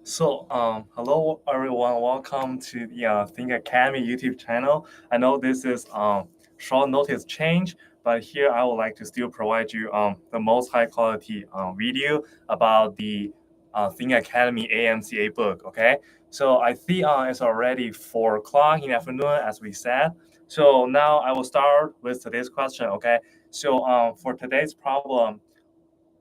So, hello everyone. Welcome to the Think Academy YouTube channel. I know this is short notice change, but here I would like to still provide you the most high quality video about the Think Academy AMC book. Okay, so I see it's already 4 o'clock in the afternoon, as we said. So now I will start with today's question. Okay, so for today's problem.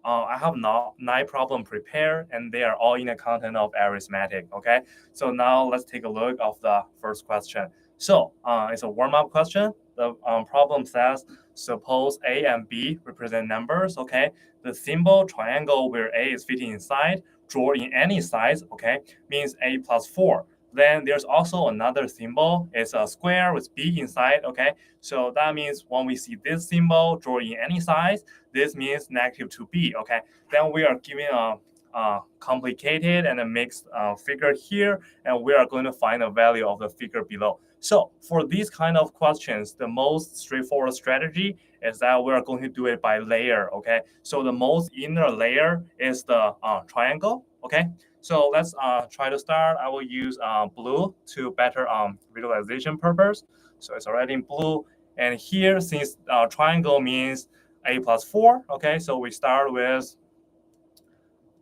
I have 9 problem prepared, and they are all in the content of arithmetic. Okay, so now let's take a look of the first question. So it's a warm-up question. The problem says, suppose A and B represent numbers. Okay, the symbol triangle where A is fitting inside, draw in any size. Okay, means A plus 4. Then there's also another symbol. It's a square with B inside. Okay, so that means when we see this symbol, draw in any size. This means negative 2b. Okay, then we are given a complicated and a mixed figure here, and we are going to find the value of the figure below. So for these kind of questions, the most straightforward strategy is that we are going to do it by layer. Okay, so the most inner layer is the triangle. Okay, so let's try to start. I will use blue to better visualization purpose. So it's already in blue, and here, since triangle means A plus 4, okay, so we start with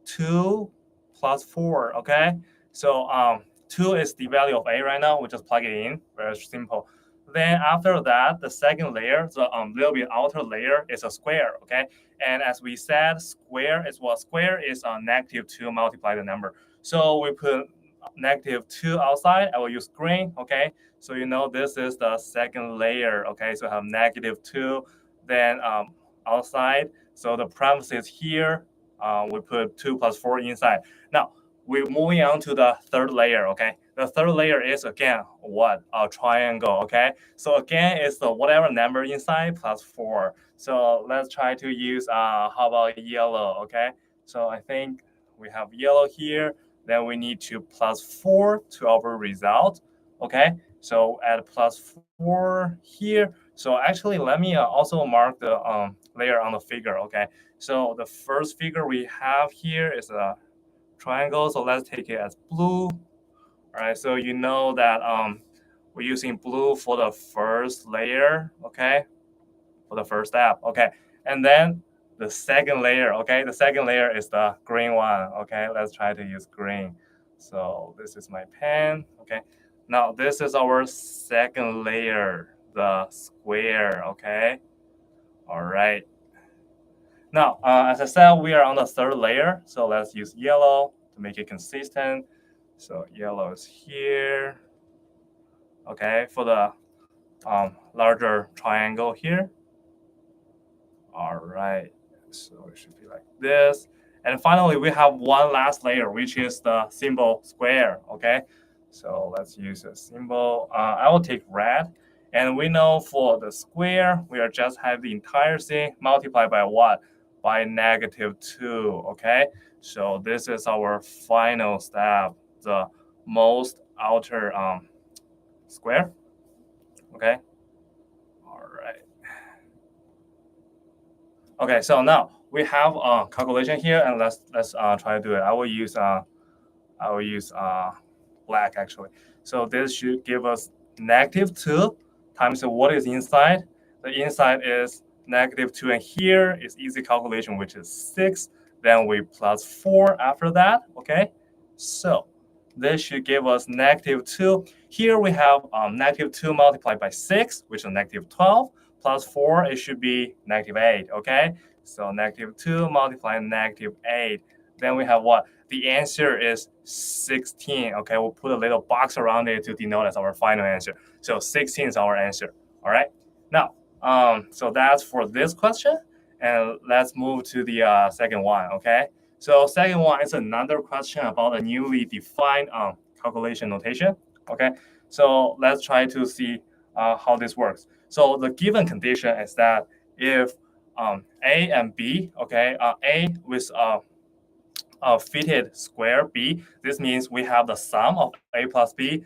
2 plus 4. Okay, so 2 is the value of A right now. We just plug it in. Very simple. Then after that, the second layer, the little bit outer layer, is a square. Okay, and as we said, square is what? Square is negative 2 multiply the number. So we put negative 2 outside. I will use green. Okay, so you know this is the second layer. Okay, so I have negative 2, then outside. So the parentheses here, we put 2 plus 4 inside. Now we're moving on to the third layer. Okay, the third layer is again what? A triangle. Okay, so again it's the whatever number inside plus 4. So let's try to use how about yellow? Okay, so I think we have yellow here. Then we need to plus 4 to our result. Okay, so add plus 4 here. So actually, let me also mark the layer on the figure. Okay, so the first figure we have here is a triangle. So let's take it as blue. All right, so you know that we're using blue for the first layer. Okay, for the first step. Okay, and then the second layer. Okay, the second layer is the green one. Okay, let's try to use green. So this is my pen. Okay, now this is our second layer, the square. Okay, all right. Now, as I said, we are on the third layer, so let's use yellow to make it consistent. So yellow is here. Okay, for the larger triangle here. All right, so it should be like this. And finally, we have one last layer, which is the symbol square. Okay, so let's use a symbol. I will take red. And we know for the square, we are just have the entire thing multiplied by what? By negative 2. Okay, so this is our final step, the most outer square. Okay, Okay, so now we have a calculation here, and let's try to do it. I will use black actually. So this should give us -2 times what is inside. The inside is -2, and here is easy calculation, which is 6. Then we plus 4 after that. Okay, so this should give us -2. Here we have -2 multiplied by 6, which is -12, plus 4, it should be -8, okay? So -2 multiplied -8. Then we have what? The answer is 16, okay? We'll put a little box around it to denote as our final answer. So 16 is our answer, all right? Now, so that's for this question. And let's move to the second one, okay? So second one is another question about a newly defined calculation notation, okay? So let's try to see how this works. So the given condition is that if A and B, okay, A with a fitted square B, this means we have the sum of A plus B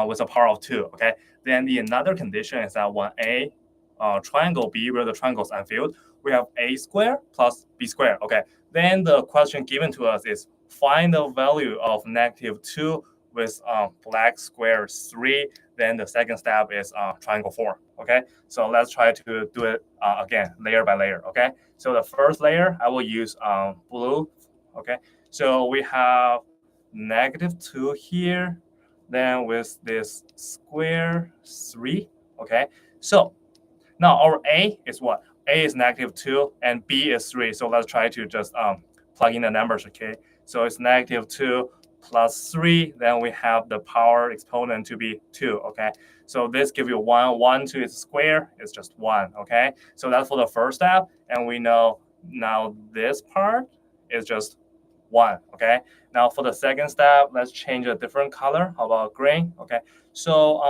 with a power of 2, okay? Then the another condition is that when A triangle B, where the triangle is unfilled, we have A squared plus B squared, okay? Then the question given to us is find the value of -2 with black square 3. Then the second step is triangle 4, okay? So let's try to do it again, layer by layer, okay? So the first layer, I will use blue, okay? So we have -2 here, then with this square 3, okay? So now our A is what? A is -2 and B is 3. So let's try to just plug in the numbers, okay? So it's -2 plus 3. Then we have the power exponent to be 2, okay? So this gives you 1. 1 to its square is just 1, okay? So that's for the first step. And we know now this part is just 1, okay? Now for the second step, let's change a different color. How about green, okay? So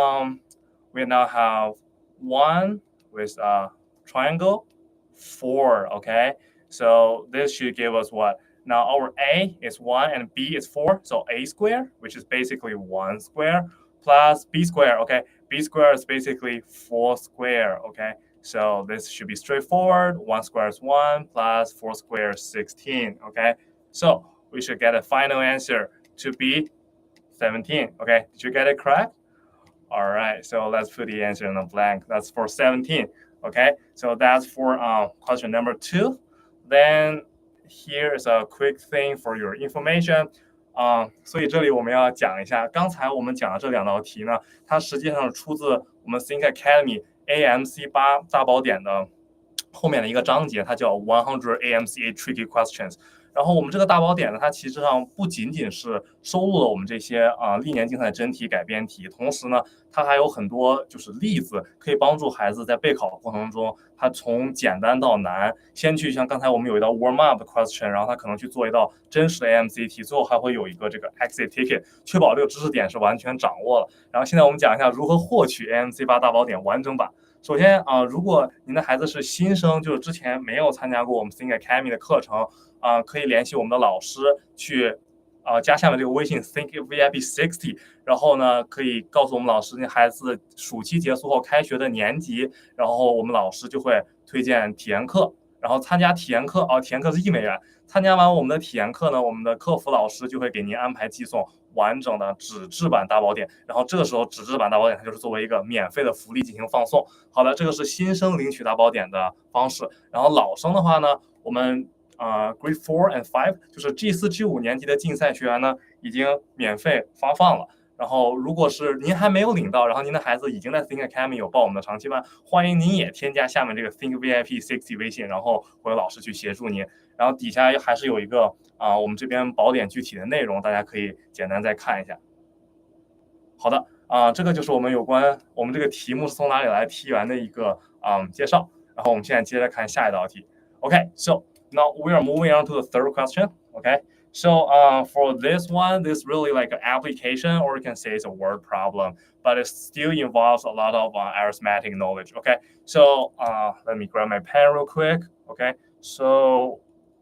we now have 1 with a triangle, 4, okay? So this should give us what? Now our A is 1 and B is 4, so A squared, which is basically 1 square, plus B squared, okay? B squared is basically 4 square, okay? So this should be straightforward. 1 squared is 1, plus 4 squared is 16, okay? So we should get a final answer to be 17, okay? Did you get it correct? All right, so let's put the answer in a blank. That's for 17, okay? So that's for question number 2. Then here is a quick thing for your information. 所以这里我们要讲一下，刚才我们讲的这2道题呢，它实际上是出自我们 Think Academy AMC 8大宝典的后面的一个章节，它叫100 AMC Tricky Questions。然后我们这个大宝典呢，它其实上不仅仅是收录了我们这些历年竞赛真题、改编题，同时呢，它还有很多就是例子，可以帮助孩子在备考的过程中，他从简单到难，先去像刚才我们有一道 warm up 的 question， 然后他可能去做一道真实的 AMC 题，最后还会有一个这个 exit ticket， 确保这个知识点是完全掌握了。然后现在我们讲一下如何获取 AMC 8大宝典完整版。首先如果您的孩子是新生，就是之前没有参加过我们 Think Academy 的课程，可以联系我们的老师去加下面这个微信 Think VIP 60，然后呢可以告诉我们老师，你孩子暑期结束后开学的年级，然后我们老师就会推荐体验课，然后参加体验课体验课是1美元，参加完我们的体验课呢，我们的客服老师就会给您安排寄送完整的纸质版大宝典，然后这个时候纸质版大宝典它就是作为一个免费的福利进行放送。好的，这个是新生领取大宝典的方式。然后老生的话呢，我们Grade 4 and 5就是 G4、G5年级的竞赛学员呢，已经免费发放了。然后如果是您还没有领到，然后您的孩子已经在 Think Academy 有报我们的长期班，欢迎您也添加下面这个 Think VIP 60微信，然后会有老师去协助您。然后底下还是有一个我们这边宝典具体的内容，大家可以简单再看一下。好的这个就是我们有关我们这个题目是从哪里来题源的一个介绍。然后我们现在接着看下一道题。Okay, so now we are moving on to the third question. Okay, so for this one, this really like an application, or you can say it's a word problem, but it still involves a lot of arithmetic knowledge. Okay, so let me grab my pen real quick. Okay, so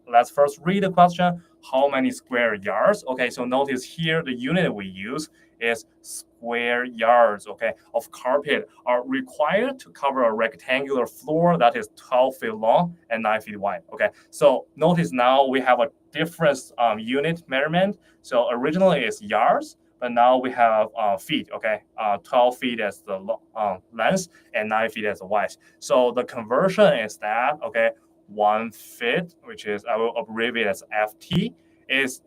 let's first read the question. How many square yards? Okay, so notice here the unit we use is square yards, okay, of carpet are required to cover a rectangular floor that is 12 feet long and 9 feet wide, okay? So notice now we have a different unit measurement. So originally it's yards, but now we have feet, okay? 12 feet as the length and 9 feet as the width. So the conversion is that, okay, 1 foot, which is, I will abbreviate as FT, is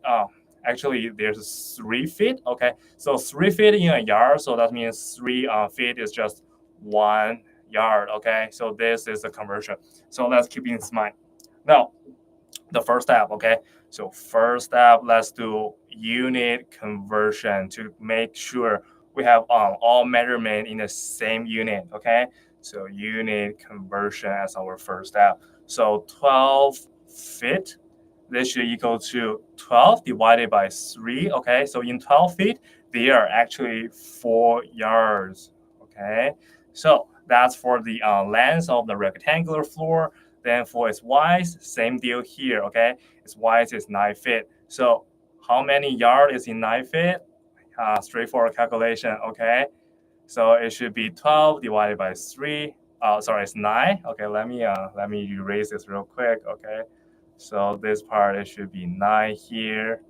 actually there's 3 feet, okay? So 3 feet in a yard, so that means 3 feet is just 1 yard, okay? So this is the conversion. So let's keep in mind. Now, the first step, okay? So first step, let's do unit conversion to make sure we have all measurement in the same unit, okay? So unit conversion as our first step. So 12 feet, this should equal to 12 divided by 3, okay? So in 12 feet, there are actually 4 yards, okay? So that's for the length of the rectangular floor. Then for its width, same deal here, okay? Its width is 9 feet. So how many yards is in 9 feet? Straightforward calculation, okay? So it should be 12 divided by 3. Sorry, it's 9. Okay, let me erase this real quick, okay? So this part, it should be 9 here.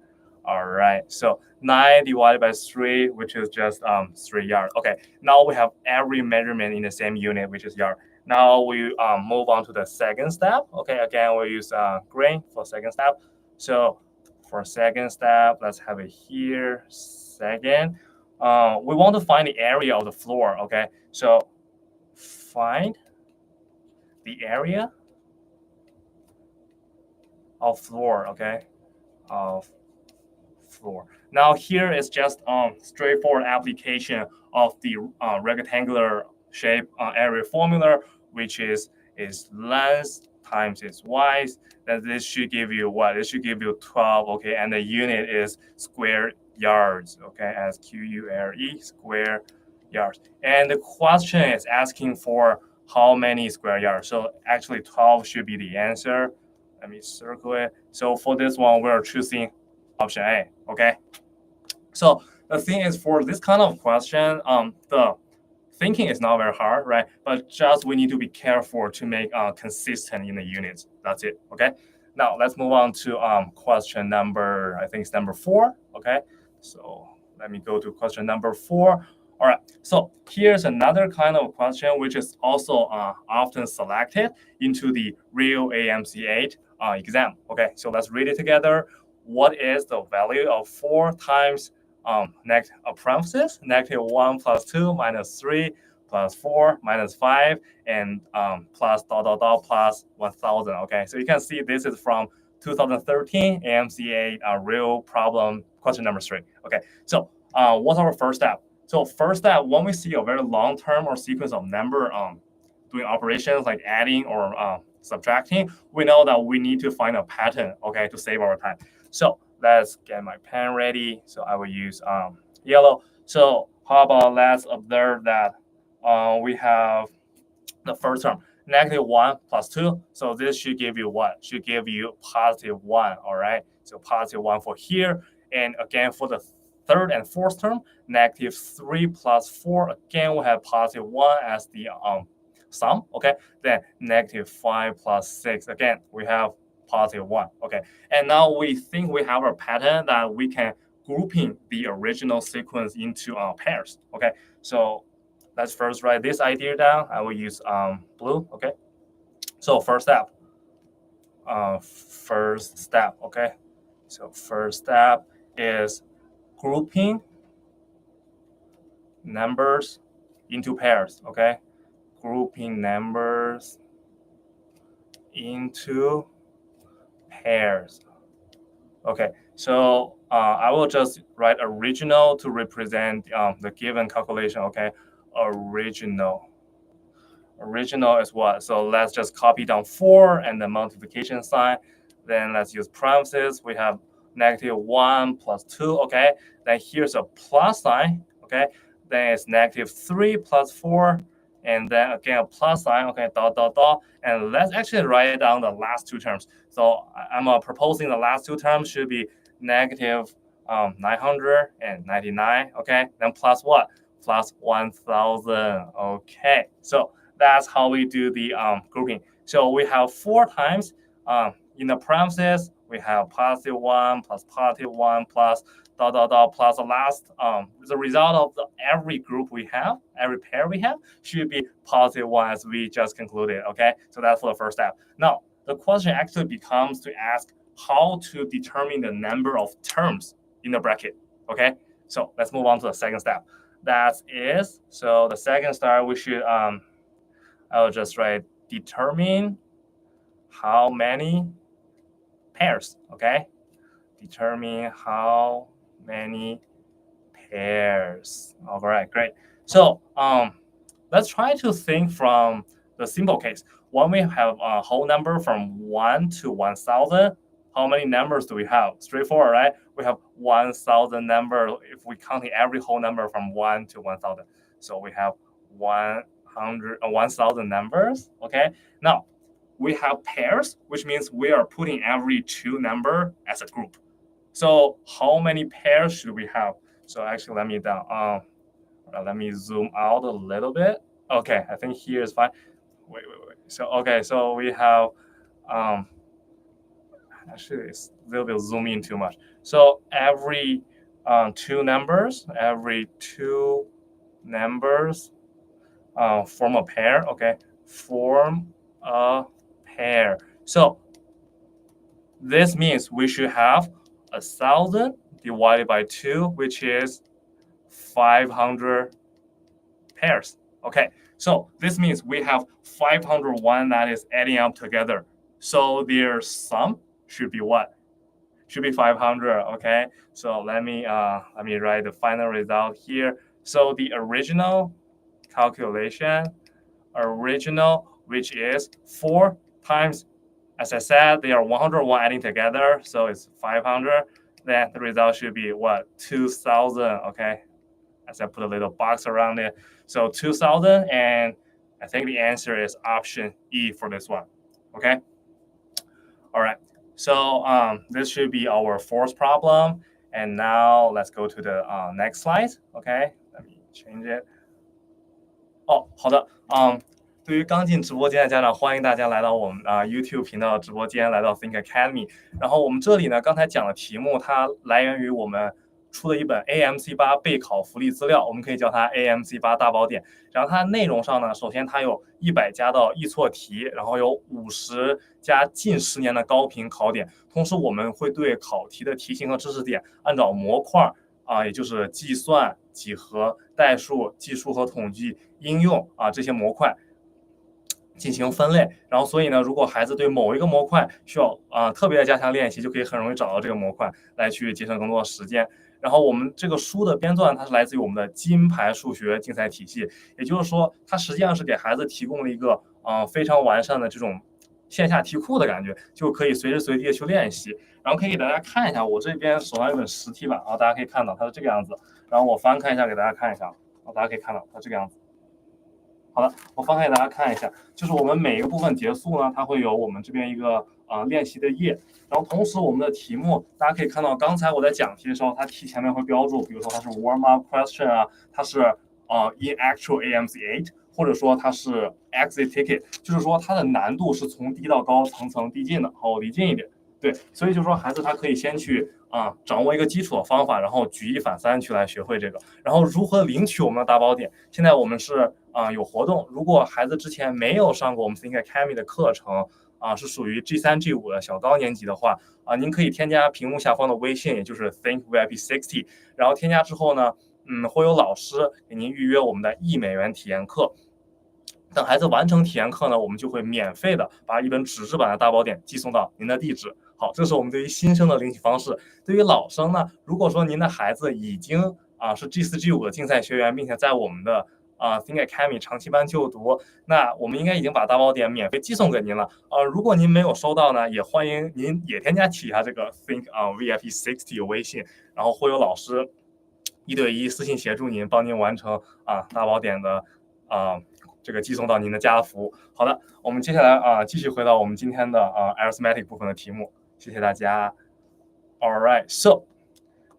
All right, so 9 divided by 3, which is just 3 yards. Okay, now we have every measurement in the same unit, which is yard. Now we move on to the second step. Okay, again, we use green for second step. So for second step, let's have it here. Second, we want to find the area of the floor. Okay, so find the area of floor. Okay, of floor. Now here is just straightforward application of the rectangular shape area formula, which is length times its width. Then this should give you what? It should give you 12, okay? And the unit is square yards, okay? As QURE, square yards. And the question is asking for how many square yards. So actually 12 should be the answer. Let me circle it. So for this one, we're choosing option A, okay? So the thing is, for this kind of question, the thinking is not very hard, right? But just we need to be careful to make consistent in the units. That's it, okay? Now let's move on to question number, I think it's number 4, okay? So let me go to question number 4. All right, so here's another kind of question which is also often selected into the real AMC 8 exam. Okay, so let's read it together. What is the value of 4 times parenthesis, -1 plus 2 minus 3 plus 4 minus 5 and plus ... plus 1000. Okay, so you can see this is from 2013 AMC 8 real problem question number 3. Okay, so what's our first step? So first step, when we see a very long term or sequence of number doing operations like adding or subtracting, we know that we need to find a pattern, okay, to save our time. So let's get my pen ready. So I will use yellow. So how about let's observe that we have the first term, -1 plus 2. So this should give you what? Should give you +1, all right? So +1 for here. And again, for the third and fourth term, -3 plus 4. Again, we have +1 as the sum, okay? Then -5 plus 6. Again, we have +1, okay? And now we think we have a pattern that we can grouping the original sequence into pairs, okay? So let's first write this idea down. I will use blue, okay? So first step, okay? So first step is grouping numbers into pairs, okay? Grouping numbers into pairs. Okay, so I will just write original to represent the given calculation, okay? Original is what? So let's just copy down 4 and the multiplication sign. Then let's use parentheses. We have -1 plus 2, okay? Then here's a plus sign, okay? Then it's -3 plus 4. And then again, a plus sign, okay, ... And let's actually write down the last 2 terms. So I'm proposing the last 2 terms should be 999. Okay, then plus what? Plus 1000. Okay, so that's how we do the grouping. So we have 4 times in the parentheses. We have +1 plus +1 plus dot dot dot plus the last the result of every group we have, every pair we have should be +1 as we just concluded. Okay, so that's for the first step. Now the question actually becomes to ask how to determine the number of terms in the bracket. Okay, so let's move on to the second step. That is, so the second step we should I'll just write determine how many pairs. Okay, determine how many pairs. All right, great. So let's try to think from the simple case. When we have a whole number from 1 to 1000, how many numbers do we have? Straightforward, right? We have 1000 number if we count every whole number from 1 to 1000. So we have 1000 numbers. Okay, now we have pairs, which means we are putting every 2 number as a group. So how many pairs should we have? So actually, let me zoom out a little bit. Okay, I think here is fine. Wait. So okay, so we have actually it's a little bit zoom in too much. So every 2 numbers form a pair. Okay, form a pair. So this means we should have 1000 divided by 2, which is 500 pairs. Okay, so this means we have 501 that is adding up together. So their sum should be what? Should be 500. Okay, so let me write the final result here. So the original calculation, which is 4 times, as I said, they are 101 adding together, so it's 500. Then the result should be what? 2000. Okay, as I put a little box around it. So 2000, and I think the answer is option E for this one. Okay. All right. So this should be our fourth problem. And now let's go to the next slide. Okay. Let me change it. 哦，好的，对于刚进直播间的家长，欢迎大家来到我们YouTube 频道的直播间，来到 Think Academy。然后我们这里呢，刚才讲的题目，它来源于我们出的一本 AMC 8备考福利资料，我们可以叫它 AMC 8大宝典。然后它内容上呢，首先它有100加的易错题，然后有50加近10年的高频考点。同时，我们会对考题的题型和知识点按照模块也就是计算、几何、代数、计数和统计、应用这些模块进行分类。然后所以呢，如果孩子对某一个模块需要特别的加强练习，就可以很容易找到这个模块来去节省更多的时间。然后我们这个书的编纂，它是来自于我们的金牌数学竞赛体系，也就是说，它实际上是给孩子提供了一个非常完善的这种线下题库的感觉，就可以随时随地的去练习。然后可以给大家看一下，我这边手上有本实体版大家可以看到它是这个样子。然后我翻开一下给大家看一下，大家可以看到它这个样子。好的，我翻开给大家看一下，就是我们每一个部分结束呢，它会有我们这边一个练习的页，然后同时我们的题目，大家可以看到，刚才我在讲题的时候，它题前面会标注，比如说它是 warm up question 它是in actual AMC 8，或者说它是 exit ticket， 就是说它的难度是从低到高，层层递进的，好递进一点。对，所以就是说孩子他可以先去掌握一个基础的方法，然后举一反三去来学会这个，然后如何领取我们的大宝典。现在我们是有活动，如果孩子之前没有上过我们 Think Academy 的课程是属于 G3、G5 的小高年级的话您可以添加屏幕下方的微信，也就是 Think VIP 60，然后添加之后呢，会有老师给您预约我们的$1体验课。等孩子完成体验课呢，我们就会免费的把一本纸质版的大宝典寄送到您的地址。好，这是我们对于新生的领取方式。对于老生呢，如果说您的孩子已经是 G4、G5 的竞赛学员，并且在我们的Think Academy 长期班就读，那我们应该已经把大宝典免费寄送给您了。如果您没有收到呢，也欢迎您也添加起一下这个 Think VIP 60微信，然后会有老师1对1私信协助您，帮您完成大宝典的这个寄送到您的家的服务。好的，我们接下来继续回到我们今天的arithmetic 部分的题目。谢谢大家。All right, so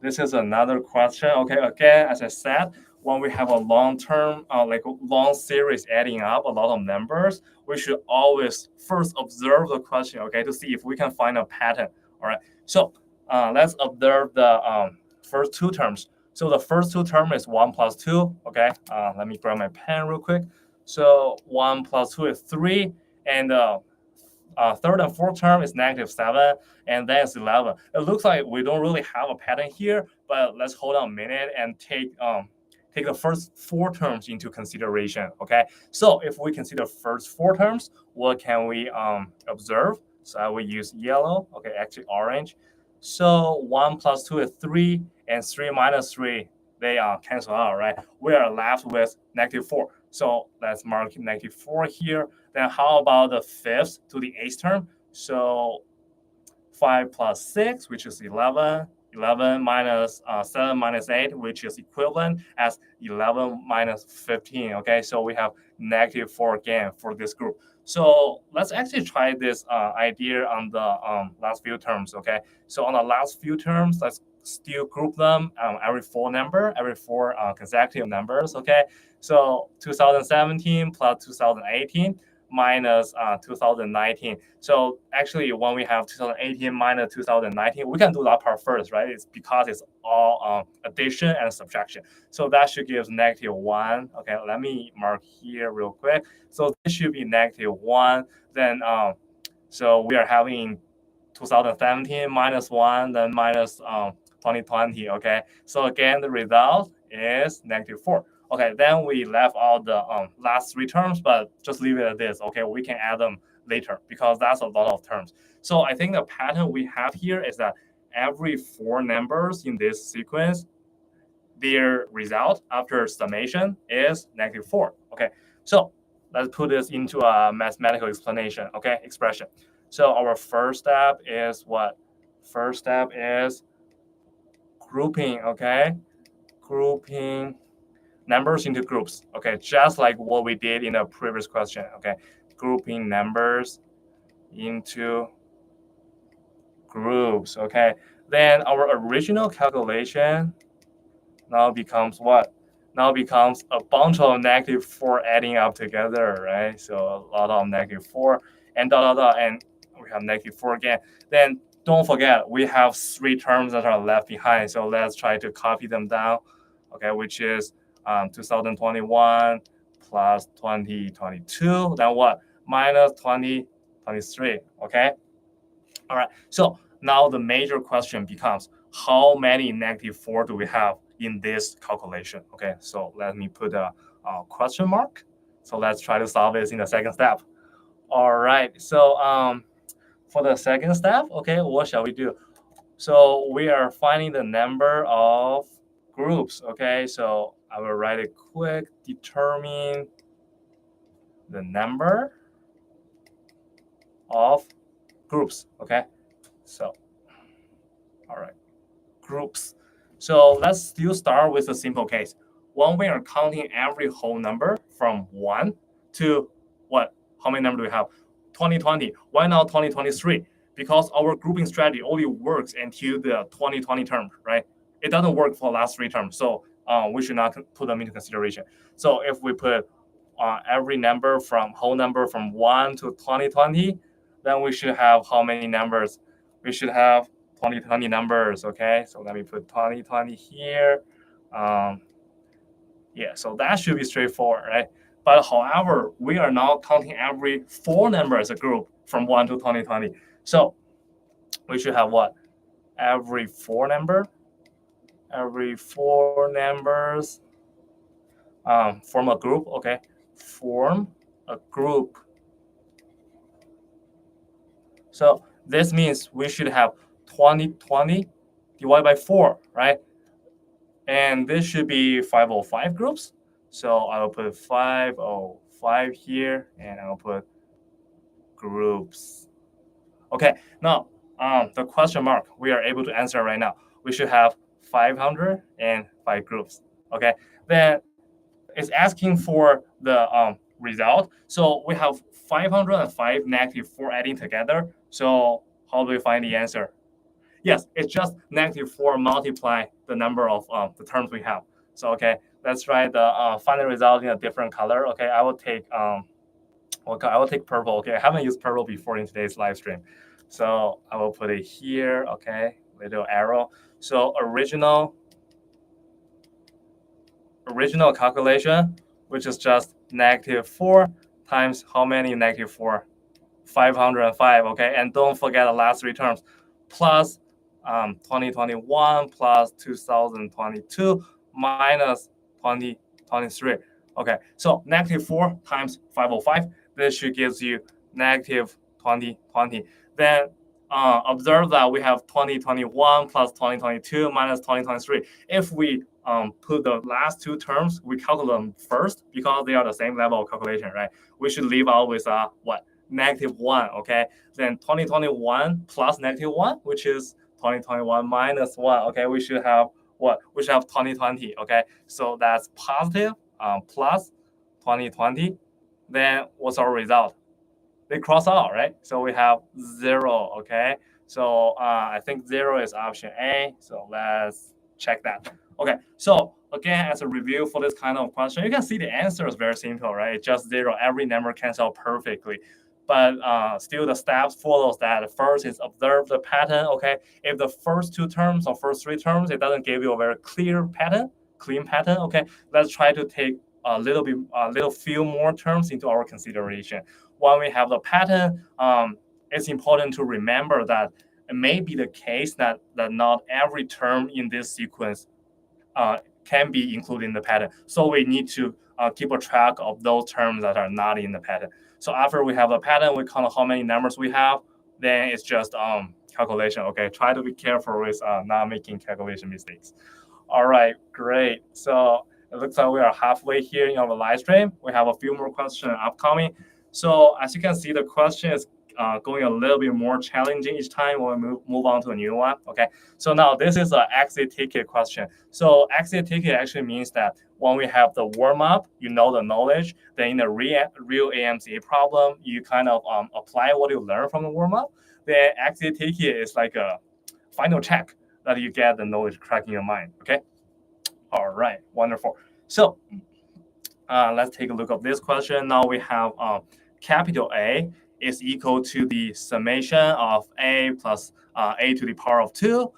this is another question. Okay, again, as I said, when we have a long-term, like long series adding up a lot of numbers, we should always first observe the question, okay, to see if we can find a pattern. All right, so let's observe the first two terms. So the first two term is 1 plus 2, okay? Let me grab my pen real quick. So 1 plus 2 is 3, and third and fourth term is -7, and then it's 11. It looks like we don't really have a pattern here, but let's hold on a minute and take the first four terms into consideration, okay? So if we consider first four terms, what can we observe? So I will use yellow, okay, actually orange. So 1 plus 2 is 3, and 3 minus 3, they cancel out, right? We are left with -4. So let's mark -4 here. Then how about the fifth to the eighth term? So 5 plus 6, which is 11. 11 minus 7 minus 8, which is equivalent as 11 minus 15, okay? So we have -4 again for this group. So let's actually try this idea on the last few terms, okay? So on the last few terms, let's still group them every four consecutive numbers, okay? So 2017 plus 2018 minus 2019. So actually, when we have 2018 minus 2019, we can do that part first, right? It's because it's all addition and subtraction. So that should give -1. Okay, let me mark here real quick. So this should be -1. Then so we are having 2017 -1, then minus 2020. Okay, so again, the result is -4. Okay, then we left out the last three terms, but just leave it at this. Okay, we can add them later because that's a lot of terms. So I think the pattern we have here is that every four numbers in this sequence, their result after summation is -4. Okay, so let's put this into a mathematical explanation. Okay, expression. So our first step is what? First step is grouping. Okay, grouping numbers into groups, okay, just like what we did in the previous question, okay, grouping numbers into groups, okay. Then our original calculation now becomes what? Now becomes a bunch of -4 adding up together, right? So a lot of -4 and and we have -4 again. Then don't forget, we have three terms that are left behind. So let's try to copy them down, okay, which is 2021 plus 2022, then what? Minus 2023, okay? All right, so now the major question becomes, how many -4 do we have in this calculation? Okay, so let me put a question mark. So let's try to solve this in the second step. All right, so for the second step, okay, what shall we do? So we are finding the number of groups, okay? So I will write it quick, determine the number of groups, okay? So, all right, groups. So let's still start with a simple case. When we are counting every whole number from 1 to what? How many numbers do we have? 2020. Why not 2023? Because our grouping strategy only works until the 2020 term, right? It doesn't work for the last three terms. So we should not put them into consideration. So if we put every number from whole number from 1 to 2020, then we should have how many numbers? We should have 2020 numbers, okay? So let me put 2020 here. Yeah, so that should be straightforward, right? But however, we are now counting every four number as a group from 1 to 2020. So we should have what? Every four numbers form a group, okay? Form a group. So this means we should have 2020 divided by 4, right? And this should be 505 groups. So I'll put 505 here, and I'll put groups. Okay, now the question mark we are able to answer right now. We should have 505 groups. Okay, then it's asking for the result. So we have 505 -4 adding together. So how do we find the answer? Yes, it's just -4 multiply the number of the terms we have. So okay, let's write the final result in a different color. Okay, I will take okay, I will take purple. Okay, I haven't used purple before in today's live stream, so I will put it here. Okay, little arrow. So original calculation, which is just -4 times how many -4? 505, okay? And don't forget the last three terms, plus 2021 plus 2022 minus 2023. Okay, so -4 times 505, this should give you -2020. Then observe that we have 2021 plus 2022 minus 2023. If we put the last two terms, we calculate them first because they are the same level of calculation, right? We should leave out with what? -1, okay? Then 2021 plus -1, which is 2021 minus 1, okay? We should have what? We should have 2020, okay? So that's positive plus 2020. Then what's our result? They cross out, right? So we have 0, okay? So I think 0 is option A. So let's check that. Okay, so again, as a review for this kind of question, you can see the answer is very simple, right? It's just 0. Every number cancels perfectly. But still the steps follows that. First is observe the pattern, okay? If the first two terms or first three terms, it doesn't give you a very clear pattern, clean pattern, okay? Let's try to take a little few more terms into our consideration. When we have the pattern, it's important to remember that it may be the case that not every term in this sequence can be included in the pattern. So we need to keep a track of those terms that are not in the pattern. So after we have a pattern, we count how many numbers we have. Then it's just calculation. Okay, try to be careful with not making calculation mistakes. All right, great. So it looks like we are halfway here in our live stream. We have a few more questions upcoming. So as you can see, the question is going a little bit more challenging each time when we move on to a new one. Okay, so now this is an exit ticket question. So exit ticket actually means that when we have the warm up, you know the knowledge. Then in the real AMC problem, you kind of apply what you learn from the warm up. Then exit ticket is like a final check that you get the knowledge correct in your mind. Okay, all right, wonderful. So let's take a look at this question. Now we have capital A is equal to the summation of A plus A to the power of 2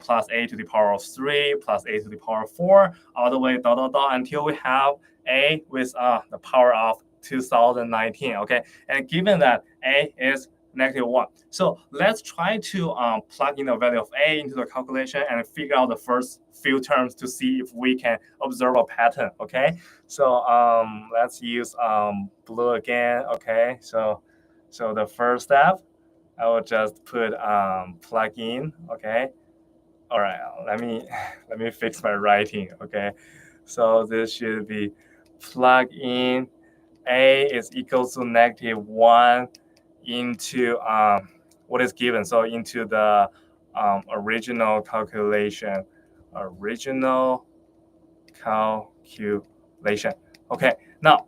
plus A to the power of 3 plus A to the power of 4, all the way dot, until we have A with the power of 2019, okay? And given that A is -1. So let's try to plug in the value of A into the calculation and figure out the first few terms to see if we can observe a pattern, okay? So let's use blue again, okay? So the first step, I will just put plug in, okay? All right, let me fix my writing, okay? So this should be plug in A is equal to -1 into what is given. So into the original calculation. Okay, now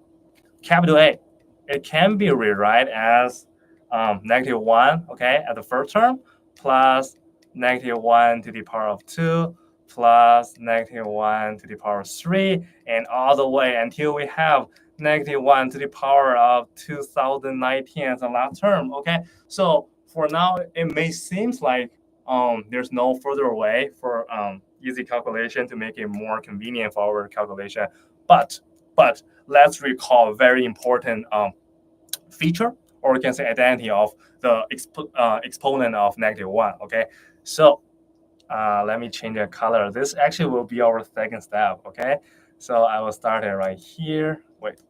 capital A, it can be rewrite as -1, okay, at the first term, plus -1 to the power of 2, plus -1 to the power of 3, and all the way until we have -1 to the power of 2019 as the last term, okay? So for now, it may seem like there's no further way for easy calculation to make it more convenient for our calculation. But let's recall a very important feature, or we can say identity of the exponent of -1, okay? So let me change the color. This actually will be our second step, okay? So I will start it right here. Wait,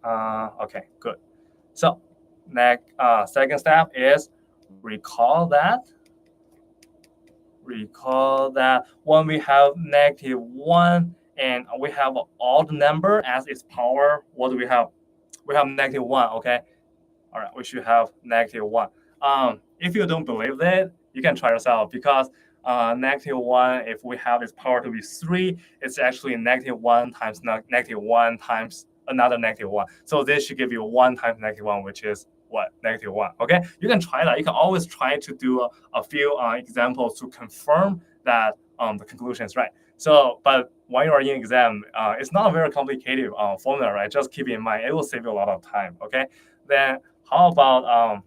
okay, good. So second step is recall that when we have -1 and we have an odd number as its power, what do we have? We have -1, okay? All right, we should have -1. If you don't believe it, you can try yourself, because -1, if we have its power to be 3, it's actually -1 times -1 times another -1. So this should give you 1 times -1, which is what? -1. Okay, you can try that. You can always try to do a few examples to confirm that the conclusion is right. So, but when you are in exam, it's not a very complicated formula, right? Just keep in mind, it will save you a lot of time. Okay, then how about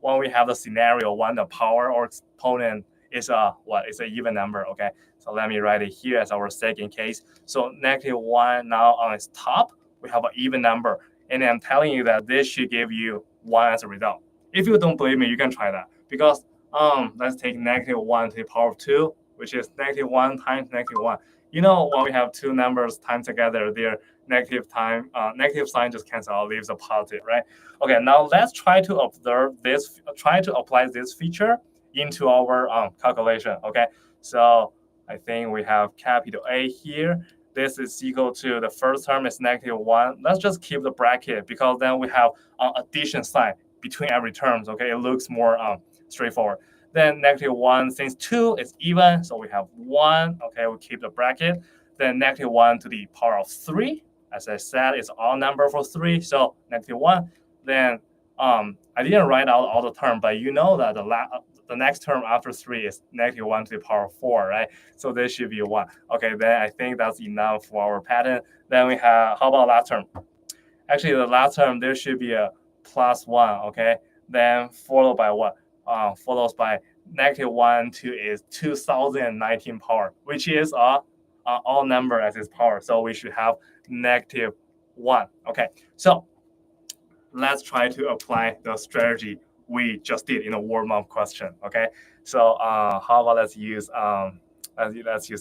when we have the scenario when the power or exponent is what? It's an even number. Okay, so let me write it here as our second case. So -1 now on its top, we have an even number. And I'm telling you that this should give you 1 as a result. If you don't believe me, you can try that. Because let's take -1 to the power of 2, which is -1 times -1. You know, when we have two numbers times together, their negative sign just cancel out, leaves a positive, right? Okay, now let's try to observe this, try to apply this feature into our calculation, okay? So I think we have capital A here. This is equal to the first term is -1. Let's just keep the bracket because then we have addition sign between every terms, okay? It looks more straightforward. Then -1, since 2 is even, so we have 1, okay? We keep the bracket. Then -1 to the power of 3, as I said, it's all number for 3, so -1. Then I didn't write out all the term, but you know that the next term after 3 is -1 to the power of 4, right? So this should be 1. Okay, then I think that's enough for our pattern. Then we have, how about last term? Actually, the last term, there should be a +1, okay? Then followed by what? Follows by -1 to is 2019 power, which is a all number as its power. So we should have -1. Okay, so let's try to apply the strategy we just did in a warm-up question. Okay, so how about let's use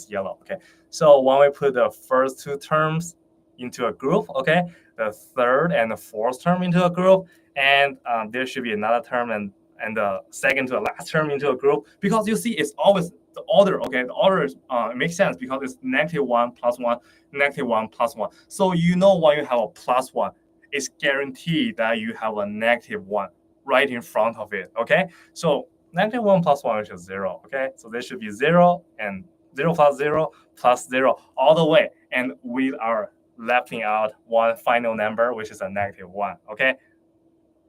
yellow. Okay, so when we put the first two terms into a group, okay, the third and the fourth term into a group, and there should be another term and the second to the last term into a group, because you see it's always the order. Okay, the order it makes sense because it's -1 + 1, -1 + 1. So you know when you have a +1, it's guaranteed that you have a -1 right in front of it. Okay, so -1 + 1 is 0. Okay, so there should be 0 and 0 + 0 + 0 all the way, and we are leaving out one final number, which is a -1. Okay,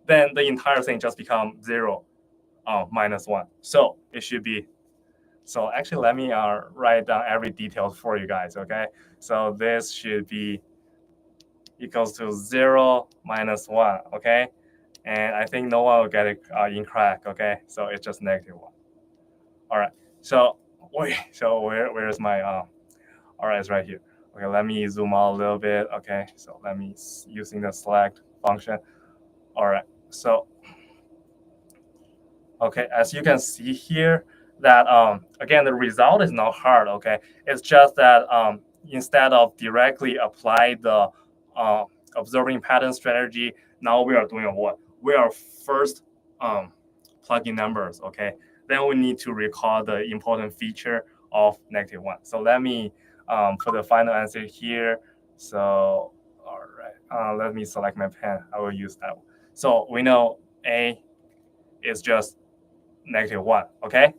then the entire thing just becomes 0 -1. So it should be. So actually, let me write down every detail for you guys. Okay, so this should be equals to 0 -1. Okay, and I think no one will get it incorrect. Okay, so it's just -1. All right. So wait. So where's my all right, it's right here. Okay, let me zoom out a little bit. Okay, so let me using the select function. All right. So okay, as you can see here, that again, the result is not hard. Okay, it's just that instead of directly apply the observing pattern strategy, now we are doing what? We are first plugging numbers. Okay, then we need to recall the important feature of -1. So let me put the final answer here. So all right, let me select my pen. I will use that one. So we know A is just -1. Okay.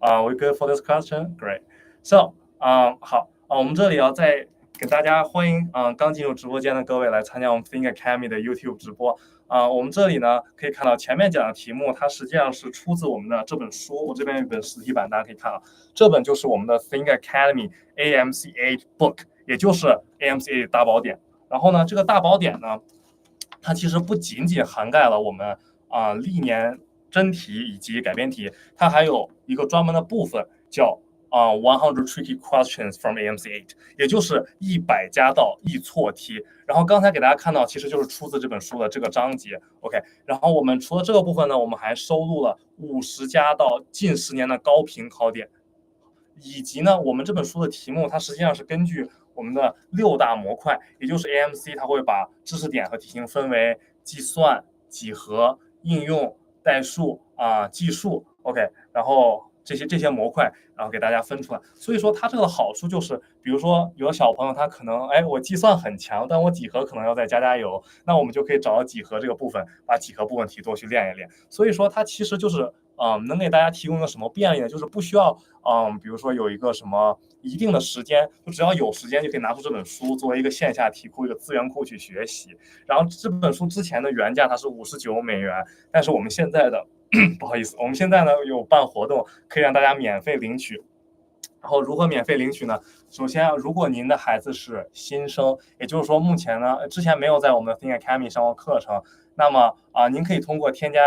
We good for this question? Great. So,好，我们这里要再给大家欢迎刚进入直播间的各位来参加我们 Think Academy 的 YouTube 直播。我们这里呢可以看到前面讲的题目，它实际上是出自我们的这本书。我这边有一本实体版，大家可以看到，这本就是我们的 Think Academy AMC 8 Book， 也就是 AMC 8大宝典。然后呢，这个大宝典呢，它其实不仅仅涵盖了我们历年真题以及改编题，它还有一个专门的部分叫100 tricky questions from AMC 8， 也就是100家道易错题。然后刚才给大家看到，其实就是出自这本书的这个章节。OK， 然后我们除了这个部分呢，我们还收录了50家到近10年的高频考点，以及呢，我们这本书的题目它实际上是根据我们的6大模块，也就是 AMC 它会把知识点和题型分为计算、几何、应用、代数计数 ，OK， 然后这些模块，然后给大家分出来。所以说它这个好处就是，比如说有的小朋友他可能我计算很强，但我几何可能要再加油，那我们就可以找到几何这个部分，把几何部分题多去练一练。所以说它其实就是能给大家提供一个什么便利呢？就是不需要比如说有一个什么一定的时间，就只要有时间就可以拿出这本书作为一个线下题库一个资源库去学习。然后这本书之前的原价它是$59，但是我们现在的不好意思，我们现在呢有办活动，可以让大家免费领取。然后如何免费领取呢？首先，如果您的孩子是新生，也就是说目前呢之前没有在我们的 Think Academy 上过课程，那么您可以通过添加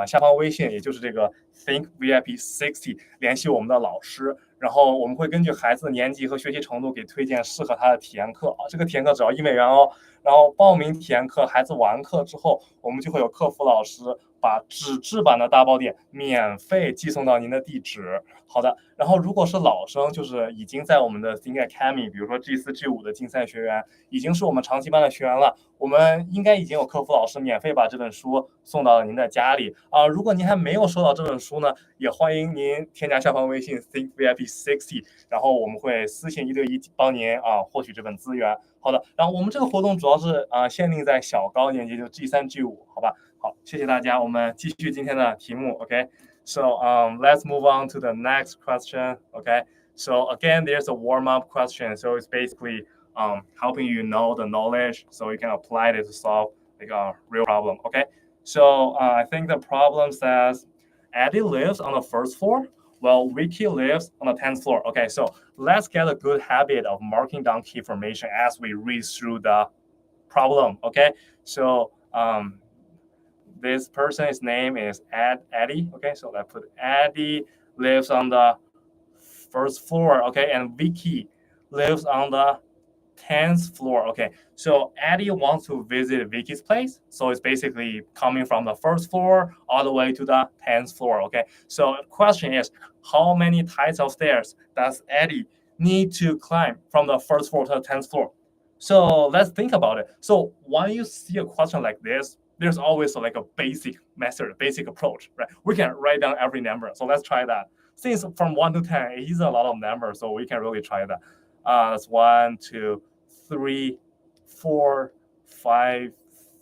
下方微信，也就是这个 Think VIP 60联系我们的老师，然后我们会根据孩子的年级和学习程度给推荐适合他的体验课这个体验课只要$1哦。然后报名体验课，孩子完课之后，我们就会有客服老师把纸质版的大宝典免费寄送到您的地址。好的，然后如果是老生，就是已经在我们的 Think Academy，比如说 G4、G5的竞赛学员，已经是我们长期班的学员了，我们应该已经有客服老师免费把这本书送到您的家里如果您还没有收到这本书呢，也欢迎您添加下方微信 Think VIP 60，然后我们会私信1对1帮您获取这本资源。好的，然后我们这个活动主要是限定在小高年级，就 G3、G5，好吧？好，谢谢大家，我们继续今天的题目 ，OK？ So let's move on to the next question, okay? So again, there's a warm-up question. So it's basically helping you know the knowledge so you can apply it to solve like a real problem, okay? So I think the problem says Eddie lives on the first floor, while Vicky lives on the 10th floor. Okay, so let's get a good habit of marking down key information as we read through the problem, okay? So this person's name is Eddie. Okay, so let's put Eddie lives on the first floor. Okay, and Vicky lives on the 10th floor. Okay, so Eddie wants to visit Vicky's place. So it's basically coming from the first floor all the way to the 10th floor. Okay, so the question is, how many flights of stairs does Eddie need to climb from the first floor to the 10th floor? So let's think about it. So when you see a question like this, there's always like a basic method, basic approach, right? We can write down every number. So let's try that. Since from 1 to 10, it is a lot of numbers, so we can really try that. That's 1, 2, 3, 4, 5,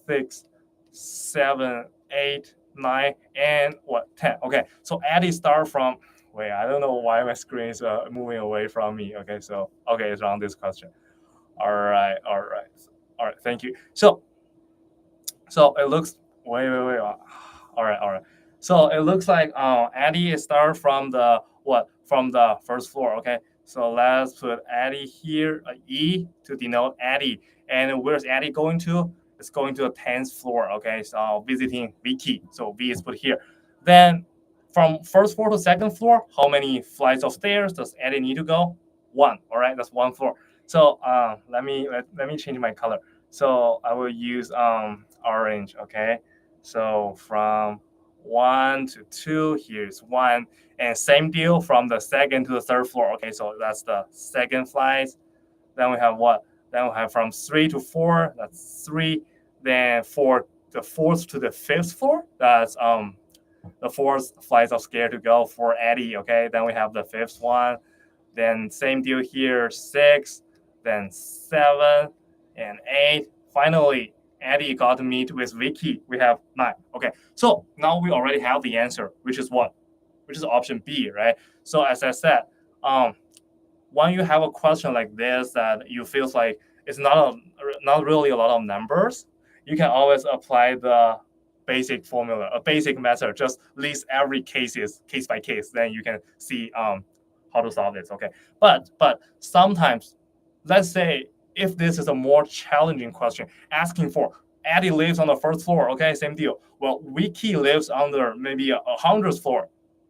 6, 7, 8, 9, and 10. Okay, so Eddie start from, wait, I don't know why my screen is moving away from me. Okay, so, okay, it's on this question. All right, thank you. So it looks, wait. All right. So it looks like Eddie start from the first floor. Okay, so let's put Eddie here, E to denote Eddie. And where's Eddie going to? It's going to the 10th floor. Okay, so visiting Vicky. So V is put here. Then from first floor to second floor, how many flights of stairs does Eddie need to go? 1. All right, that's 1 floor. So let me change my color. So I will use orange. Okay, so from 1 to 2, here's 1, and same deal from the second to the third floor. Okay, so that's the second flight. Then we have what? Then we have from 3 to 4. That's 3. Then for the 4th to the 5th floor, that's the 4th flight of stairs to go for Eddie. Okay, then we have the 5th one. Then same deal here, 6. Then 7 and 8. Finally, Eddie got to meet with Vicky. We have 9. Okay, so now we already have the answer, which is what? Which is option B, right? So as I said, when you have a question like this that you feel like it's not really a lot of numbers, you can always apply the basic formula, a basic method. Just list every case by case. Then you can see how to solve this. Okay, but sometimes, let's say if this is a more challenging question, asking for Eddie lives on the first floor. Okay, same deal. Well, Vicky lives under maybe 100th floor.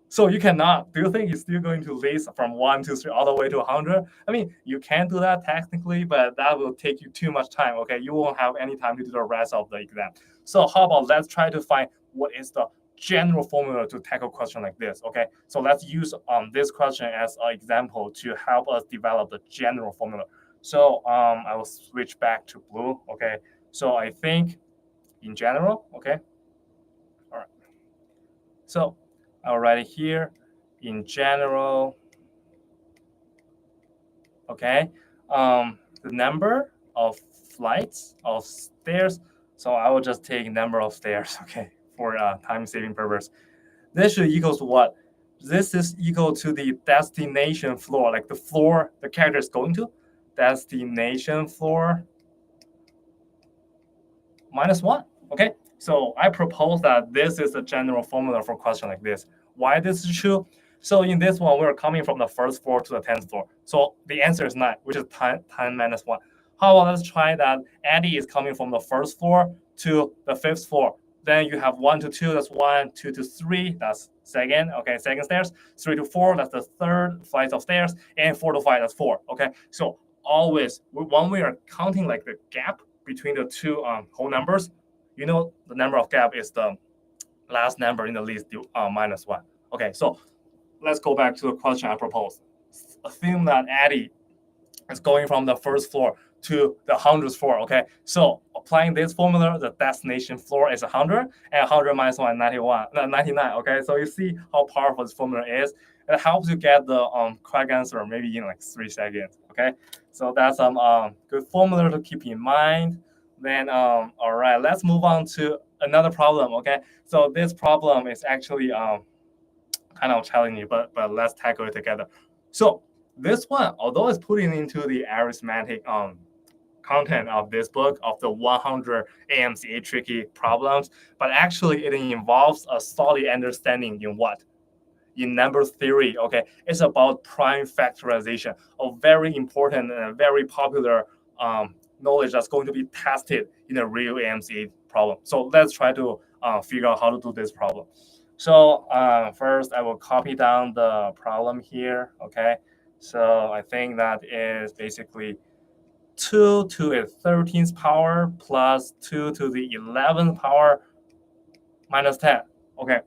So you cannot. Do you think it's still going to list from 1 to 3 all the way to 100? I mean, you can do that technically, but that will take you too much time. Okay, you won't have any time to do the rest of the exam. So how about let's try to find what is the general formula to tackle a question like this. Okay, so let's use this question as an example to help us develop the general formula. So I will switch back to blue. Okay, so I think in general. Okay, all right. So I'll write it here. In general. Okay, the number of flights of stairs. So I will just take number of stairs. Okay, for time saving purpose. This should equal to what? This is equal to the destination floor, like the floor the character is going to. Destination floor minus 1. Okay, so I propose that this is the general formula for a question like this. Why this is true? So in this one, we're coming from the first floor to the 10th floor. So the answer is 9, which is 10 minus 1. How about let's try that Eddie is coming from the first floor to the 5th floor. Then you have 1 to 2, that's 1, 2 to 3, that's second, okay, second stairs, 3 to 4, that's the third flight of stairs, and 4 to 5, that's 4, okay? So always, when we are counting like the gap between the two whole numbers, you know the number of gap is the last number in the list minus 1. Okay, so let's go back to the question I proposed. Assume that Eddie is going from the first floor to the 100th floor, okay? So applying this formula, the destination floor is 100, and 100 minus 1 is 99, okay? So you see how powerful this formula is. It helps you get the correct answer maybe in like 3 seconds, okay? So that's some good formula to keep in mind. Then, all right, let's move on to another problem, okay? So this problem is actually kind of challenging, but let's tackle it together. So this one, although it's putting into the arithmetic content of this book of the 100 AMC tricky problems, but actually it involves a solid understanding in what? In number theory, okay? It's about prime factorization, a very important and very popular knowledge that's going to be tested in a real AMC problem. So let's try to figure out how to do this problem. So first I will copy down the problem here, okay? So I think that is basically 2 to the 13th power plus 2 to the 11th power minus 10. Okay,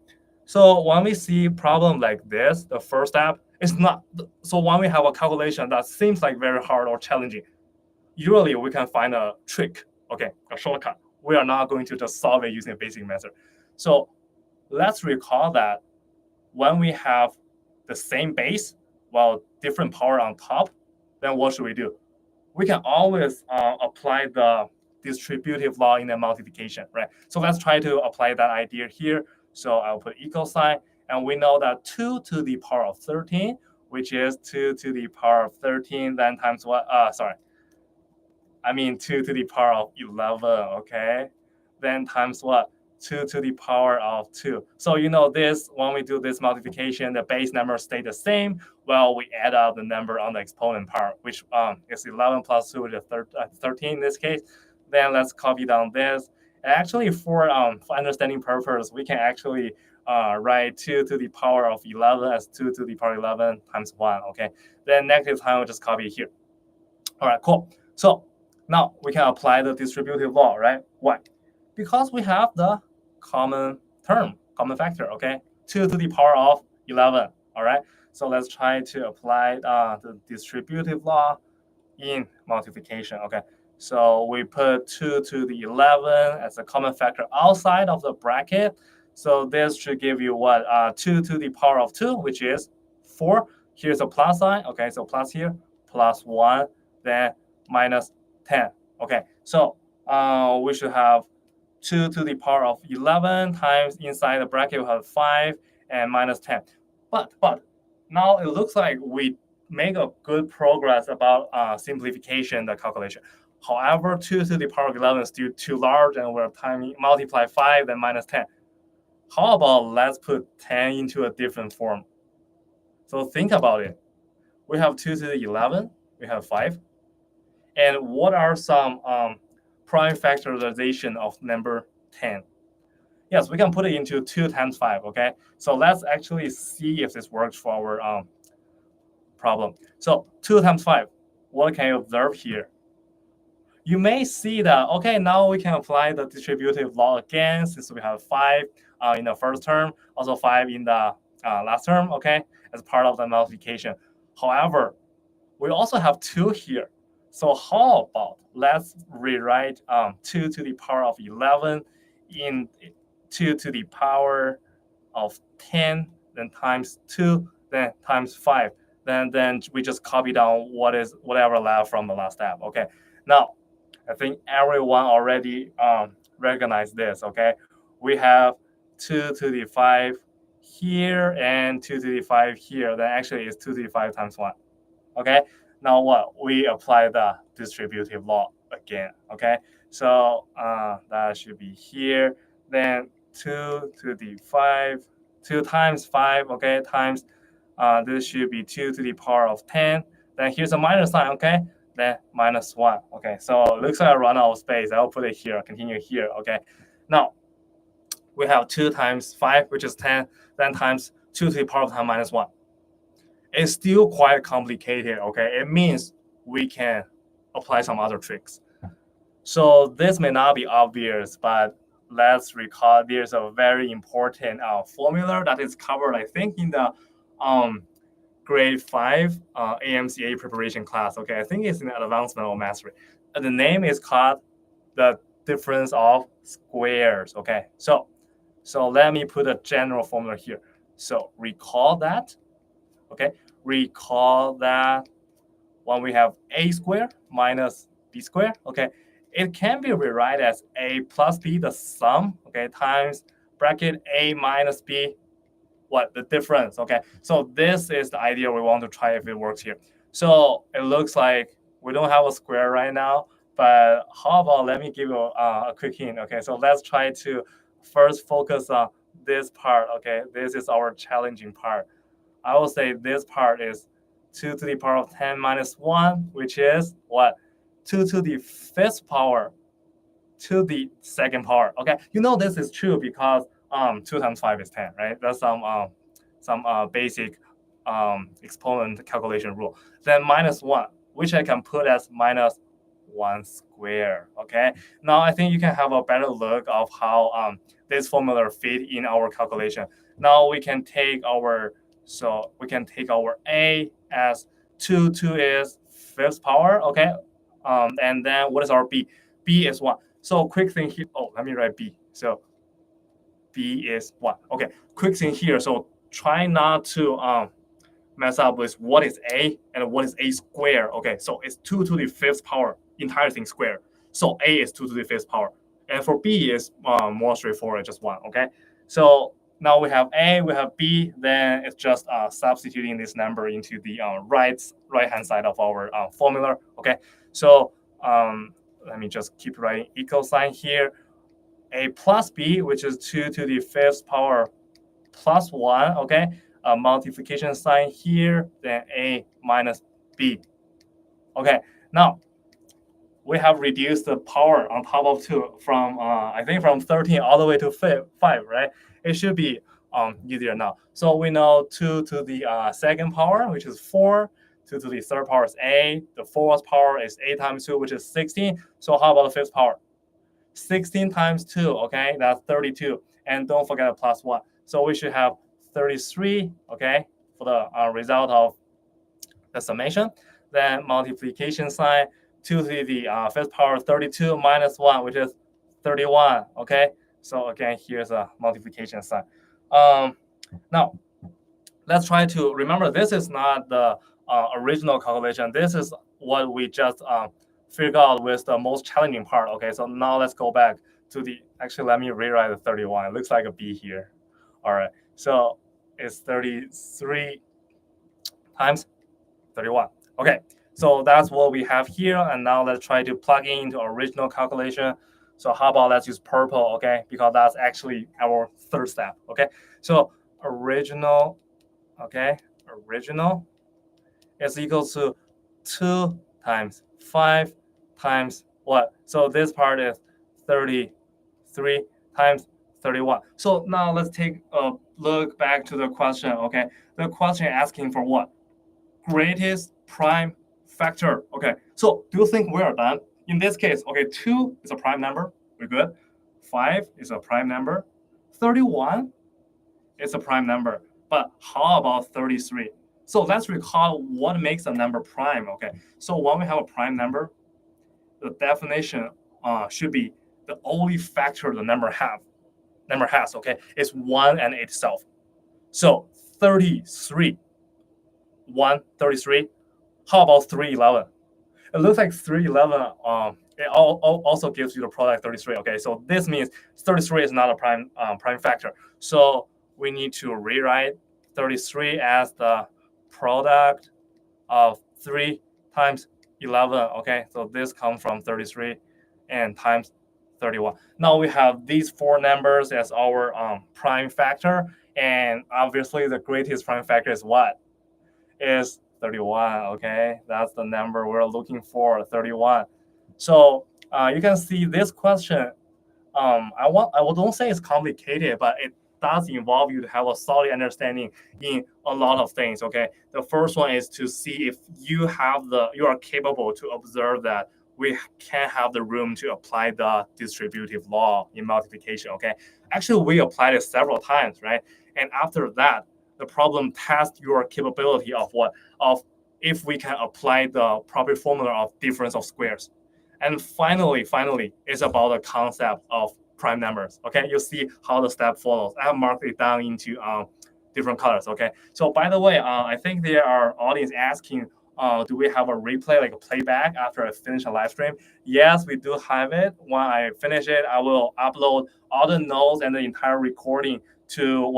so when we see problem like this, the first step is not, so when we have a calculation that seems like very hard or challenging, usually we can find a trick, okay, a shortcut. We are not going to just solve it using a basic method. So let's recall that when we have the same base while different power on top, then what should we do? We can always apply the distributive law in the multiplication, right? So let's try to apply that idea here. So I'll put equal sign, and we know that 2 to the power of 13, which is 2 to the power of 13, then times what? 2 to the power of 11, okay? Then times what? 2 to the power of 2. So you know this, when we do this multiplication, the base number stay the same. Well, we add up the number on the exponent part, which is 11 plus 2, which is 13 in this case. Then let's copy down this. And actually, for understanding purpose, we can actually write 2 to the power of 11 as 2 to the power 11 times 1, okay? Then negative sign, we'll just copy here. All right, cool. So now we can apply the distributive law, right? Why? Because we have the common term, common factor, okay? 2 to the power of 11, all right? So let's try to apply the distributive law in multiplication, okay? So we put 2 to the 11 as a common factor outside of the bracket. So this should give you what? 2 to the power of 2, which is 4. Here's a plus sign, okay? So plus here, plus 1, then minus 10, okay? So we should have 2 to the power of 11 times inside the bracket we have 5 and minus 10. But now it looks like we make a good progress about simplification the calculation. However, 2 to the power of 11 is still too large, and we're multiply 5 and minus 10. How about let's put 10 into a different form? So think about it. We have 2 to the 11, we have 5. And what are some prime factorization of number 10? Yes, we can put it into 2 times 5, okay? So let's actually see if this works for our problem. So 2 times 5, what can you observe here? You may see that, okay, now we can apply the distributive law again, since we have 5 in the first term, also 5 in the last term, okay, as part of the multiplication. However, we also have 2 here. So how about let's rewrite 2 to the power of 11 in 2 to the power of 10, then times 2, then times 5. Then we just copy down whatever left from the last step, okay? Now, I think everyone already recognized this, okay? We have 2 to the 5 here and 2 to the 5 here, then actually it's 2 to the 5 times 1. Okay, now what? We apply the distributive law again. Okay, so that should be here. Then 2 to the 5, 2 times 5, okay, times this should be 2 to the power of 10. Then here's a minus sign, okay? Then minus 1, okay? So it looks like I run out of space. I'll put it here, continue here, okay? Now, we have 2 times 5, which is 10, then times 2 to the power of 10 minus 1. It's still quite complicated, okay? It means we can apply some other tricks. So this may not be obvious, but let's recall there's a very important formula that is covered, I think, in the grade 5 AMCA preparation class. Okay, I think it's in advancement or mastery. The name is called the difference of squares. Okay, so let me put a general formula here. So recall that. Okay, recall that when we have a squared minus b squared. Okay, it can be rewrite as a plus b, the sum. Okay, times bracket a minus b. What the difference? Okay, so this is the idea we want to try if it works here. So it looks like we don't have a square right now, but how about let me give you a quick hint. Okay, so let's try to first focus on this part. Okay, this is our challenging part. I will say this part is 2 to the power of 10 minus 1, which is what? 2 to the 5th power to the 2nd power. Okay, you know this is true because 2 times 5 is 10, right? That's some basic exponent calculation rule. Then minus 1, which I can put as minus 1 square. Okay, now I think you can have a better look of how this formula fit in our calculation. Now we can take our a as 2 is 5th power. Okay, and then what is our b? B is 1. So quick thing here. Oh, let me write b. So b is 1. Okay, quick thing here. So try not to mess up with what is a and what is a square. Okay, so it's 2 to the 5th power, entire thing square. So a is 2 to the 5th power. And for b is more straightforward, just 1. Okay, so now we have a, we have b, then it's just substituting this number into the right-hand side of our formula. Okay, so let me just keep writing equal sign here. A plus b, which is 2 to the 5th power plus 1, okay? A multiplication sign here, then a minus b. Okay, now we have reduced the power on top of 2 from, I think from 13 all the way to 5, right? It should be easier now. So we know 2 to the 2nd power, which is 4. 2 to the 3rd power is a. The 4th power is a times 2, which is 16. So how about the 5th power? 16 times 2, okay? That's 32. And don't forget a plus 1. So we should have 33, okay, for the result of the summation. Then multiplication sign, 2 to the 5th power, 32 minus 1, which is 31, okay? So again, here's a multiplication sign. Now, let's try to remember this is not the original calculation. This is what we just figured out with the most challenging part. Okay, so now let's go back to the, actually let me rewrite the 31. It looks like a B here. All right, so it's 33 times 31. Okay, so that's what we have here. And now let's try to plug in into original calculation. So how about let's use purple, okay? Because that's actually our 3rd step, okay? So original, okay, original is equal to 2 times 5 times what? So this part is 33 times 31. So now let's take a look back to the question, okay? The question asking for what? Greatest prime factor, okay? So do you think we are done? In this case, okay, 2 is a prime number, we're good. 5 is a prime number. 31 is a prime number. But how about 33? So let's recall what makes a number prime, okay? So when we have a prime number, the definition should be the only factor the number has, okay, is 1 and itself. So 33, 1, 33. How about 311? It looks like 311, it also gives you the product 33, okay? So this means 33 is not a prime factor. So we need to rewrite 33 as the product of 3 times 11. Okay, so this comes from 33 and times 31. Now we have these 4 numbers as our prime factor, and obviously the greatest prime factor is what? Is 31. Okay, that's the number we're looking for, 31. So you can see this question. I don't say it's complicated, but it does involve you to have a solid understanding in a lot of things. Okay, the first one is to see if you are capable to observe that we can have the room to apply the distributive law in multiplication. Okay, actually we applied it several times, right? And after that, the problem tests your capability of if we can apply the proper formula of difference of squares. And finally, it's about the concept of prime numbers. Okay, you see how the step follows. I have marked it down into different colors. Okay, so by the way, I think there are audience asking, do we have a replay, like a playback after I finish a live stream? Yes, we do have it. When I finish it, I will upload all the notes and the entire recording to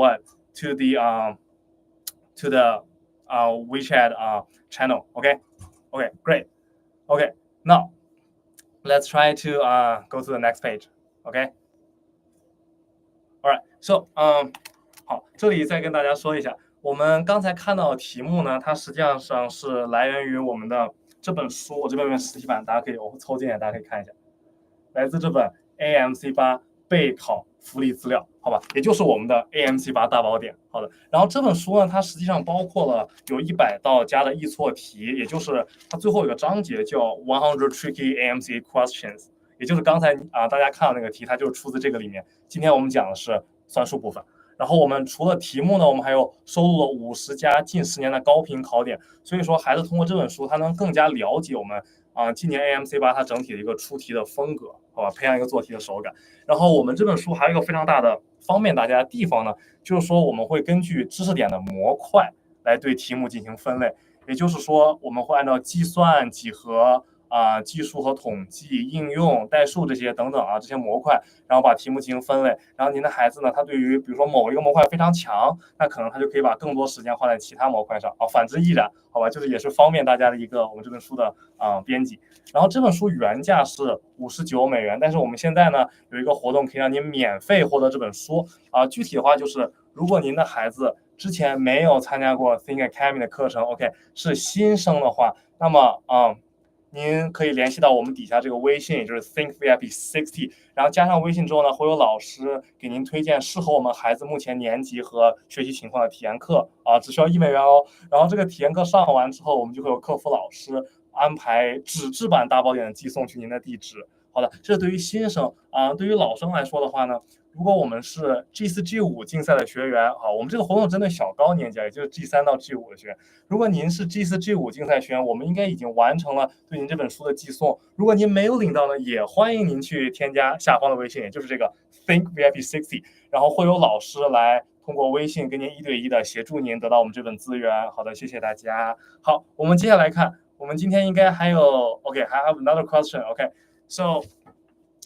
the WeChat channel. Okay, great. Okay, now let's try to go to the next page. Okay. All right. So 好，这里再跟大家说一下，我们刚才看到的题目呢，它实际上是来源于我们的这本书，我这边有实体版，大家可以我抽进来，大家可以看一下，来自这本 AMC 8备考福利资料，好吧，也就是我们的 AMC 8大宝典。好的，然后这本书呢，它实际上包括了有100道加的易错题，也就是它最后有个章节叫100 tricky AMC questions， 也就是刚才大家看到那个题，它就是出自这个里面。今天我们讲的是算术部分。然后我们除了题目呢，我们还有收录了50家近10年的高频考点，所以说孩子通过这本书，他能更加了解我们今年 AMC 8它整体的一个出题的风格，好吧，培养一个做题的手感。然后我们这本书还有一个非常大的方便大家的地方呢，就是说我们会根据知识点的模块来对题目进行分类，也就是说我们会按照计算、几何、技术和统计、应用、代数这些等等这些模块，然后把题目进行分类。然后您的孩子呢，他对于比如说某一个模块非常强，那可能他就可以把更多时间花在其他模块上反之亦然，好吧，就是也是方便大家的一个我们这本书的编辑。然后这本书原价是59美元，但是我们现在呢有一个活动可以让您免费获得这本书具体的话就是如果您的孩子之前没有参加过 Think Academy 的课程 ，OK 是新生的话，那么您可以联系到我们底下这个微信，也就是 ThinkVIP60， 然后加上微信之后呢，会有老师给您推荐适合我们孩子目前年级和学习情况的体验课只需要1美元哦。然后这个体验课上完之后，我们就会有客服老师安排纸质版大宝典的寄送去您的地址。好的，这是对于新生对于老生来说的话呢，如果我们是 G4、G5 竞赛的学员我们这个活动针对小高年级，也就是 G3到 G5 的学员。如果您是 G4、G5 竞赛学员，我们应该已经完成了对您这本书的寄送。如果您没有领到呢，也欢迎您去添加下方的微信，也就是这个 ThinkVIP60， 然后会有老师来通过微信跟您1对1的协助您得到我们这本资源。好的，谢谢大家。好，我们接下来看，我们今天应该还有 OK， I have another question. OK, so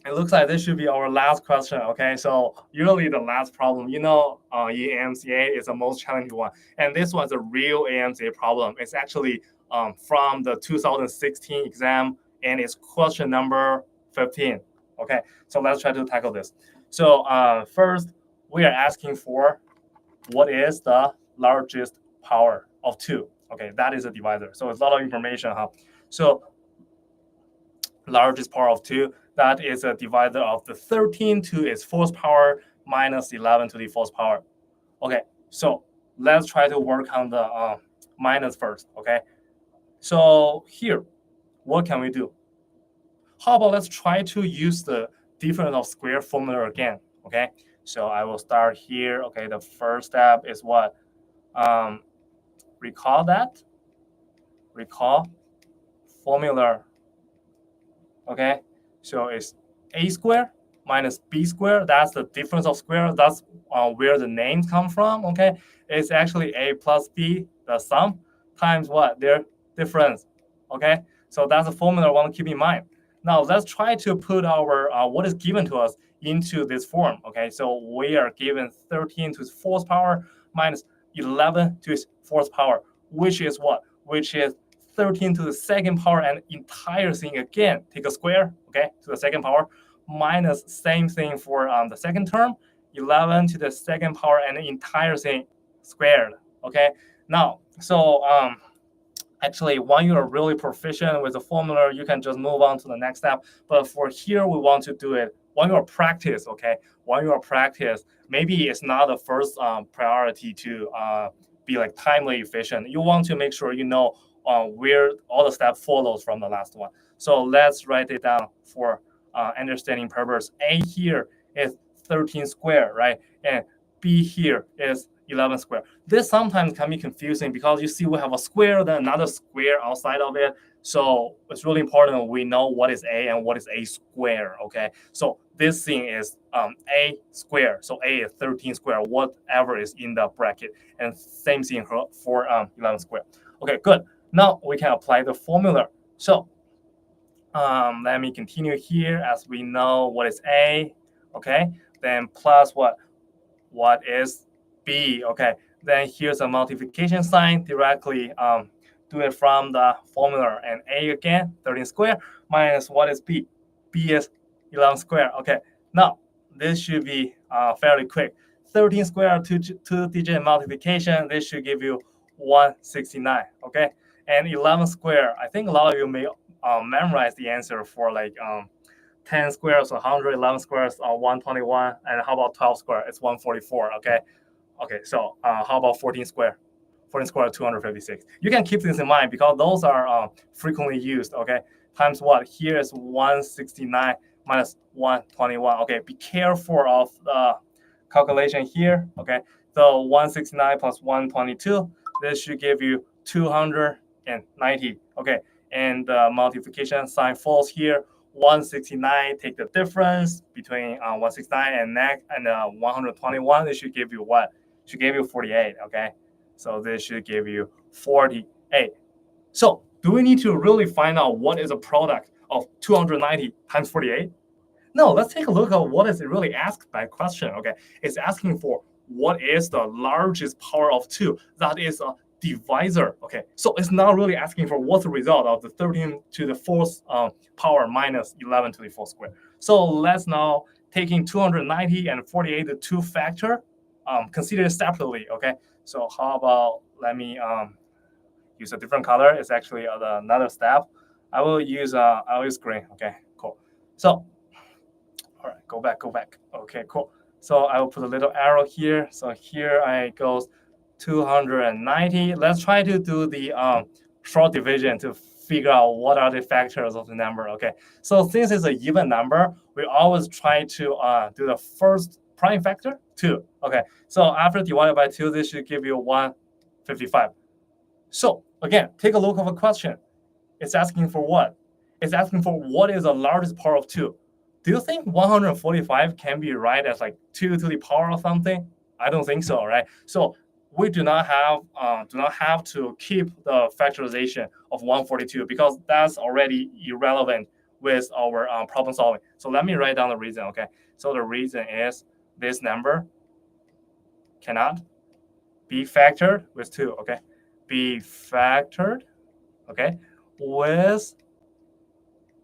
it looks like this should be our last question. Okay, so usually the last problem, in AMCA is the most challenging one, and this one's a real AMCA problem. It's actually from the 2016 exam, and it's question number 15. Okay, so let's try to tackle this. So first, we are asking for what is the largest power of 2. Okay, that is a divisor. So it's a lot of information, So largest power of 2. That is a divisor of the 13 to its fourth power minus 11 to the fourth power. Okay, so let's try to work on the minus first. Okay, so here, what can we do? How about let's try to use the difference of square formula again. Okay, so I will start here. Okay, the first step is what? Recall formula. Okay, so it's a squared minus b squared. That's the difference of square. That's where the names come from. Okay, it's actually a plus b, the sum, times what? Their difference. Okay, so that's a formula I want to keep in mind. Now let's try to put our what is given to us into this form. Okay, so we are given 13 to its fourth power minus 11 to its fourth power, which is what? Which is 13 to the second power and entire thing again. Take a square, okay, to the second power, minus same thing for the second term, 11 to the second power and the entire thing squared. Okay, now, so actually, when you're really proficient with the formula, you can just move on to the next step. But for here, we want to do it when you're practice, okay? When you're practice, maybe it's not the first priority to be like timely efficient. You want to make sure you know where all the steps follows from the last one. So let's write it down for understanding purpose. A here is 13 square, right? And B here is 11 square. This sometimes can be confusing because you see we have a square, then another square outside of it. So it's really important we know what is A and what is A square, okay? So this thing is A square. So A is 13 square, whatever is in the bracket. And same thing for 11 square. Okay, good. Now we can apply the formula. So let me continue here as we know what is A, okay? Then plus what? What is B, okay? Then here's a multiplication sign directly do it from the formula. And A again, 13 square minus what is B? B is 11 square, okay? Now, this should be fairly quick. 13 square, two-digit multiplication, this should give you 169, okay? And 11 square, I think a lot of you may memorize the answer for like 10 squares, 111 squares, 121, and how about 12 square? It's 144, okay? Okay, so how about 14 square? 14 square, 256. You can keep this in mind because those are frequently used, okay? Times what? Here is 169 minus 121. Okay, be careful of the calculation here, okay? So 169 plus 122, this should give you 290, okay? And the multiplication sign falls here. 169, take the difference between 169 and 121. This should give you what? Should give you 48, okay? So this should give you 48. So do we need to really find out what is a product of 290 times 48? No, let's take a look at what is it really asked by question, okay? It's asking for what is the largest power of 2. That is a divisor, okay? So it's not really asking for what's the result of the 13 to the fourth power minus 11 to the fourth square. So let's now taking 290 and 48, the two factor, consider it separately, okay? So how about, let me use a different color. It's actually another step. I will use green, okay, cool. So, all right, go back. Okay, cool. So I will put a little arrow here. So here I goes 290. Let's try to do the short division to figure out what are the factors of the number, okay? So since it's an even number, we always try to do the first prime factor, 2, okay? So after divided by 2, this should give you 155. So again, take a look at the question. It's asking for what? It's asking for what is the largest power of 2. Do you think 145 can be right as like 2 to the power of something? I don't think so, right? So we do not have to keep the factorization of 142 because that's already irrelevant with our problem solving. So let me write down the reason, okay? So the reason is this number cannot be factored with 2, okay? Be factored, okay, with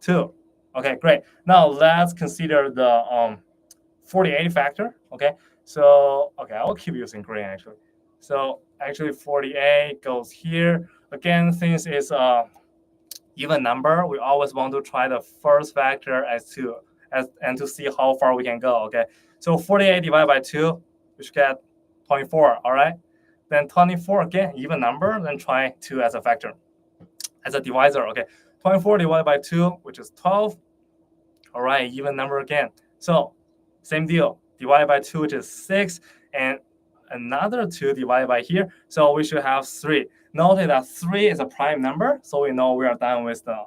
2. Okay, great. Now let's consider the 48 factor, okay? So, okay, I will keep using green actually. So actually 48 goes here. Again, since it's a even number, we always want to try the first factor and to see how far we can go, okay? So 48 divided by 2, we should get 24, all right? Then 24, again, even number, then try 2 as a factor, as a divisor, okay? 24 divided by 2, which is 12. All right, even number again. So same deal, divided by 2, which is 6, and another 2 divided by here. So we should have 3. Notice that 3 is a prime number, so we know we are done with the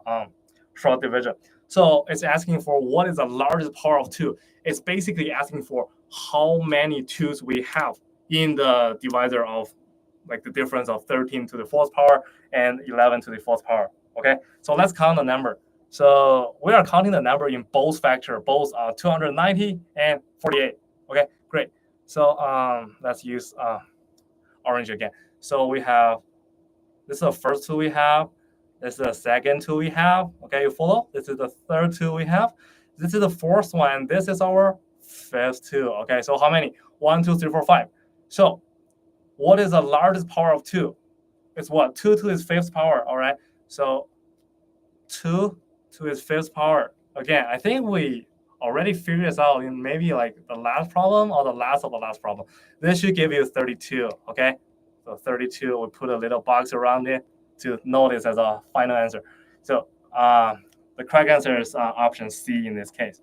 short division. So it's asking for what is the largest power of 2. It's basically asking for how many 2's we have in the divisor of like the difference of 13 to the fourth power and 11 to the fourth power, okay? So let's count the number. So we are counting the number in both factor, both 290 and 48. Okay, great. So let's use orange again. So we have, this is the first two we have. This is the second two we have. Okay, you follow? This is the third two we have. This is the fourth one. This is our fifth two. Okay, so how many? 1, 2, 3, 4, 5. So what is the largest power of 2? It's what? 2 to its fifth power. All right. So 2 to its fifth power. Again, I think we already figured this out in maybe like the last problem or the last of the last problem. This should give you 32. Okay. So 32, we put a little box around it to notice as a final answer. So the correct answer is option C in this case.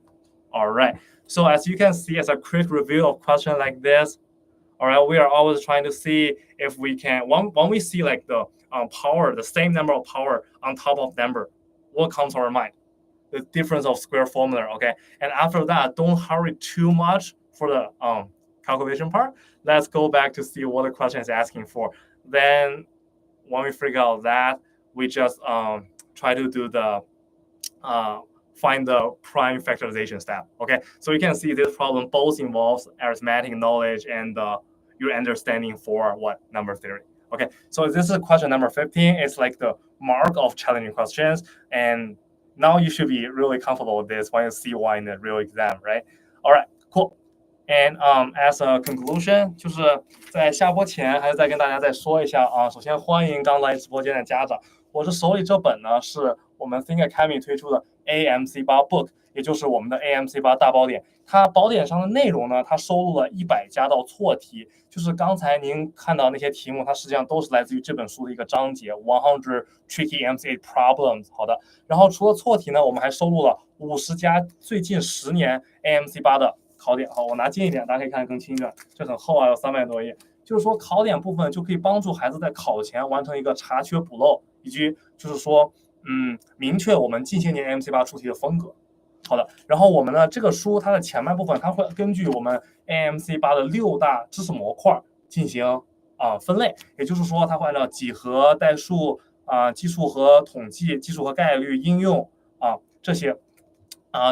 All right. So as you can see, as a quick review of question like this, all right, we are always trying to see if we can, when we see like the power, the same number of power on top of number, what comes to our mind? The difference of square formula, okay? And after that, don't hurry too much for the calculation part. Let's go back to see what the question is asking for. Then when we figure out that, we just try to do the find the prime factorization step. Okay, so you can see this problem both involves arithmetic knowledge and your understanding for what number theory. Okay, so this is question number 15. It's like the mark of challenging questions, and now you should be really comfortable with this when you see one in the real exam, right? All right, cool. And as a conclusion， 就是在下播前，还是再跟大家再说一下啊。首先欢迎刚来直播间的家长，我这手里这本呢是我们 Think Academy 推出的 AMC 8 Book， 也就是我们的 AMC 8大宝典。它宝典上的内容呢，它收录了100加道错题，就是刚才您看到那些题目，它实际上都是来自于这本书的一个章节100 Tricky AMC Problems。好的，然后除了错题呢，我们还收录了50加最近10年 AMC 8的考点。好，我拿近一点，大家可以看得更清楚，这很厚啊，有300多页。就是说考点部分就可以帮助孩子在考前完成一个查缺补漏，以及就是说明确我们近些年 AMC 8出题的风格。好的，然后我们呢这个书它的前半部分，它会根据我们 AMC 8的6大知识模块进行分类，也就是说它会按照几何、代数基数和统计、基数和概率、应用这些。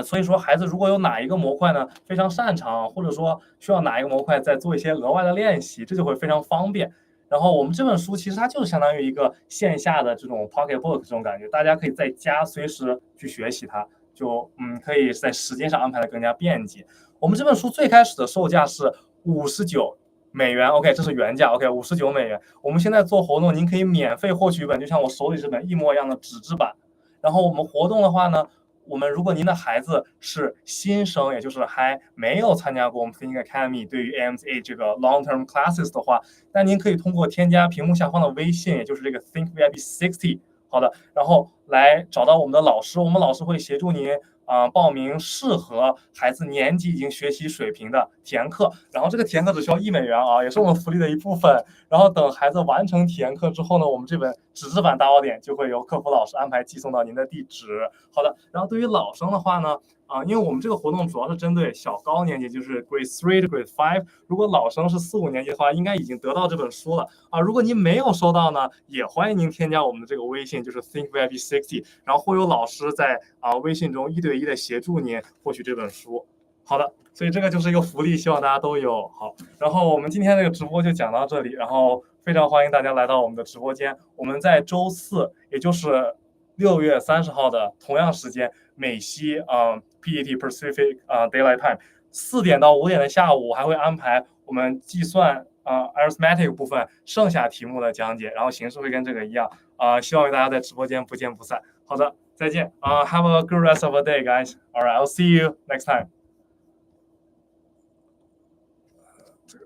所以说孩子如果有哪一个模块呢非常擅长，或者说需要哪一个模块再做一些额外的练习，这就会非常方便。然后我们这本书其实它就是相当于一个线下的这种 pocket book 这种感觉，大家可以在家随时去学习它，就可以在时间上安排的更加便捷。我们这本书最开始的售价是59美元 ，OK， 这是原价 ，OK， 59美元。我们现在做活动，您可以免费获取一本，就像我手里这本一模一样的纸质版。然后我们活动的话呢，我们如果您的孩子是新生，也就是还没有参加过我们 Think Academy 对于 AMC 这个 long-term classes 的话，那您可以通过添加屏幕下方的微信，也就是这个 Think VIP 60， 好的，然后来找到我们的老师，我们老师会协助您报名适合孩子年级已经学习水平的填课，然后这个填课只需要1美元啊，也是我们福利的一部分。然后等孩子完成填课之后呢，我们这本纸质版大宝典就会由客服老师安排寄送到您的地址。好的，然后对于老生的话呢，因为我们这个活动主要是针对小高年级，就是 Grade 3 to Grade 5。如果老生是4、5年级的话，应该已经得到这本书了如果您没有收到呢，也欢迎您添加我们的这个微信，就是 Think VIP 60，然后会有老师在微信中1对1的协助您获取这本书。好的，所以这个就是一个福利，希望大家都有。好，然后我们今天这个直播就讲到这里，然后非常欢迎大家来到我们的直播间。我们在周4，也就是6月30号的同样时间，美西PET Pacific Daylight Time 4点到5点的下午，还会安排我们计算arithmetic 部分剩下题目的讲解，然后形式会跟这个一样希望大家在直播间不见不散。好的，再见have a good rest of the day, guys. All right, I'll see you next time. 这个